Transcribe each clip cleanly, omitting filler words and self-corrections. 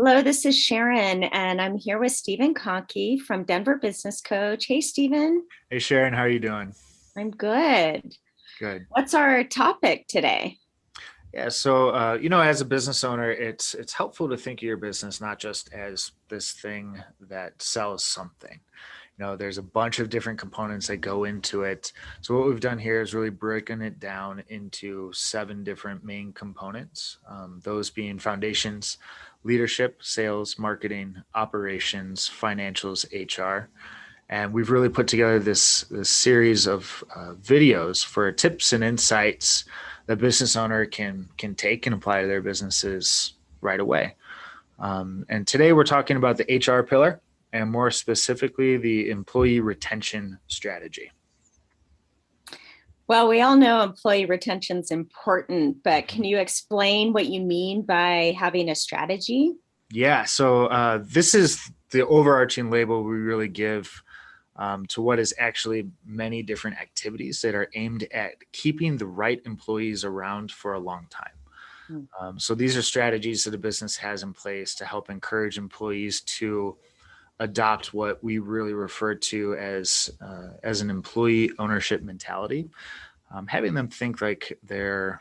Hello, this is Sharon, and I'm here with Stephen Conkey from Denver Business Coach. Hey, Stephen. Hey Sharon, how are you doing? I'm good. Good. What's our topic today? Yeah, so as a business owner, it's helpful to think of your business not just as this thing that sells something. There's a bunch of different components that go into it. So what we've done here is really broken it down into seven different main components. Those being foundations, leadership, sales, marketing, operations, financials, HR. And we've really put together this series of videos for tips and insights that business owner can take and apply to their businesses right away. And today we're talking about the HR pillar and more specifically the employee retention strategy. Well, we all know employee retention is important, but can you explain what you mean by having a strategy? Yeah, so this is the overarching label we really give to what is actually many different activities that are aimed at keeping the right employees around for a long time. Hmm. So these are strategies that a business has in place to help encourage employees to adopt what we really refer to as an employee ownership mentality, having them think like they're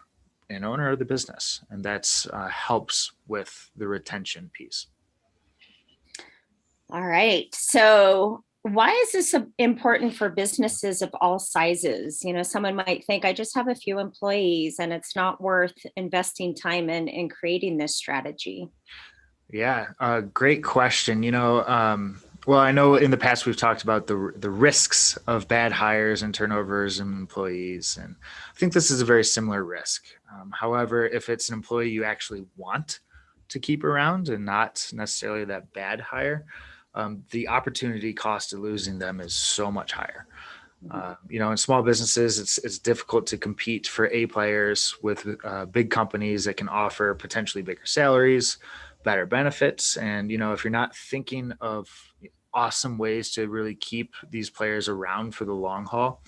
an owner of the business, and that's helps with the retention piece. All right. So, why is this important for businesses of all sizes? Someone might think I just have a few employees and it's not worth investing time in creating this strategy. Yeah, great question. Well, I know in the past we've talked about the risks of bad hires and turnovers and employees, and I think this is a very similar risk. However, if it's an employee you actually want to keep around and not necessarily that bad hire, the opportunity cost of losing them is so much higher. In small businesses, it's difficult to compete for A players with big companies that can offer potentially bigger salaries, better benefits, and if you're not thinking of awesome ways to really keep these players around for the long haul,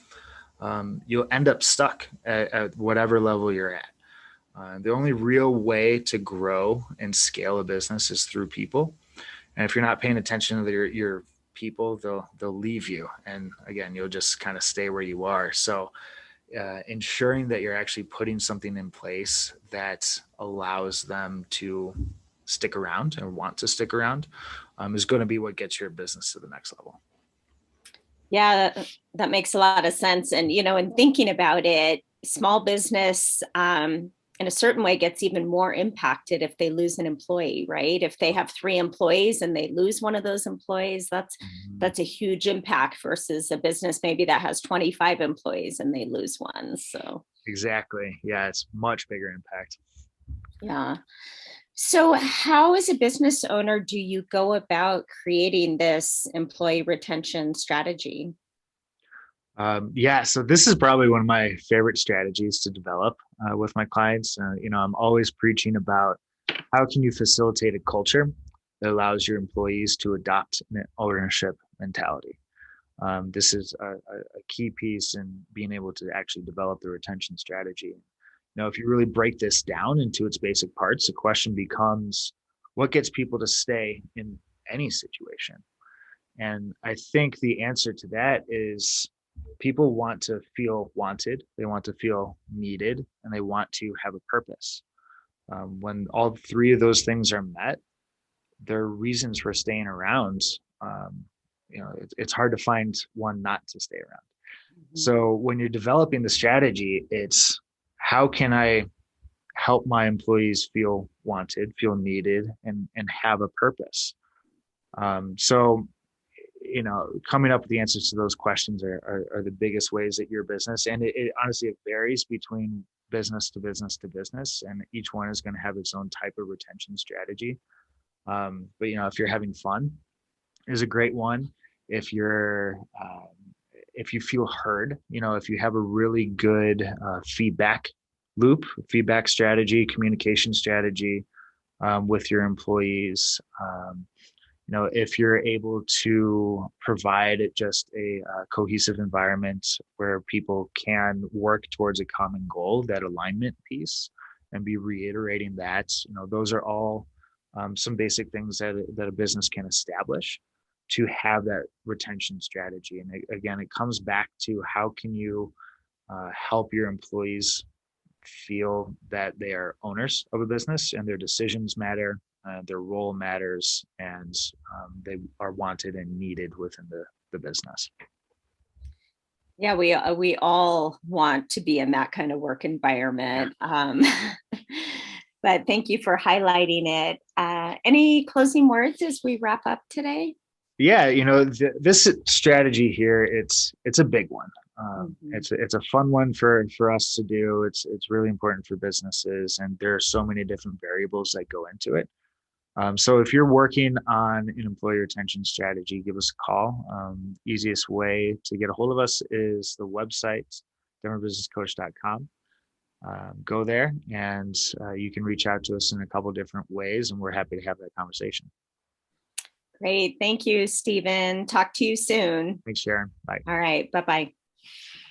you'll end up stuck at whatever level you're at. The only real way to grow and scale a business is through people, and if you're not paying attention to your people, they'll leave you, and again, you'll just kind of stay where you are. So, ensuring that you're actually putting something in place that allows them to stick around and want to stick around is going to be what gets your business to the next level. Yeah, that makes a lot of sense. And, in thinking about it, small business, in a certain way, gets even more impacted if they lose an employee, right? If they have three employees and they lose one of those employees, Mhm. that's a huge impact versus a business maybe that has 25 employees and they lose one. So, Exactly. Yeah, it's much bigger impact. yeah. So, how, as a business owner, do you go about creating this employee retention strategy? Yeah, so this is probably one of my favorite strategies to develop with my clients. I'm always preaching about how can you facilitate a culture that allows your employees to adopt an ownership mentality. This is a key piece in being able to actually develop the retention strategy. If you really break this down into its basic parts, the question becomes, what gets people to stay in any situation? And I think the answer to that is people want to feel wanted, they want to feel needed, and they want to have a purpose. When all three of those things are met, there are reasons for staying around. Um, it's hard to find one not to stay around. So when you're developing the strategy, it's how can I help my employees feel wanted, feel needed, and have a purpose. So coming up with the answers to those questions are the biggest ways that your business, and it honestly, it varies between business to business to business, and each one is going to have its own type of retention strategy. But if you're having fun, is a great one. If you're if you feel heard, if you have a really good feedback loop, feedback strategy, communication strategy with your employees. If you're able to provide just a cohesive environment where people can work towards a common goal, that alignment piece, and be reiterating that, those are all some basic things that a business can establish to have that retention strategy. And again, it comes back to how can you help your employees feel that they are owners of a business and their decisions matter, their role matters, and they are wanted and needed within the business. Yeah, we all want to be in that kind of work environment. But thank you for highlighting it. Any closing words as we wrap up today? Yeah, this strategy here, it's a big one. It's a fun one for us to do. It's really important for businesses, and there are so many different variables that go into it. So if you're working on an employee retention strategy, give us a call. Easiest way to get a hold of us is the website, denverbusinesscoach.com. Go there and you can reach out to us in a couple different ways, and we're happy to have that conversation. Great. Thank you, Stephen. Talk to you soon. Thanks, Sharon. Bye. All right. Bye-bye.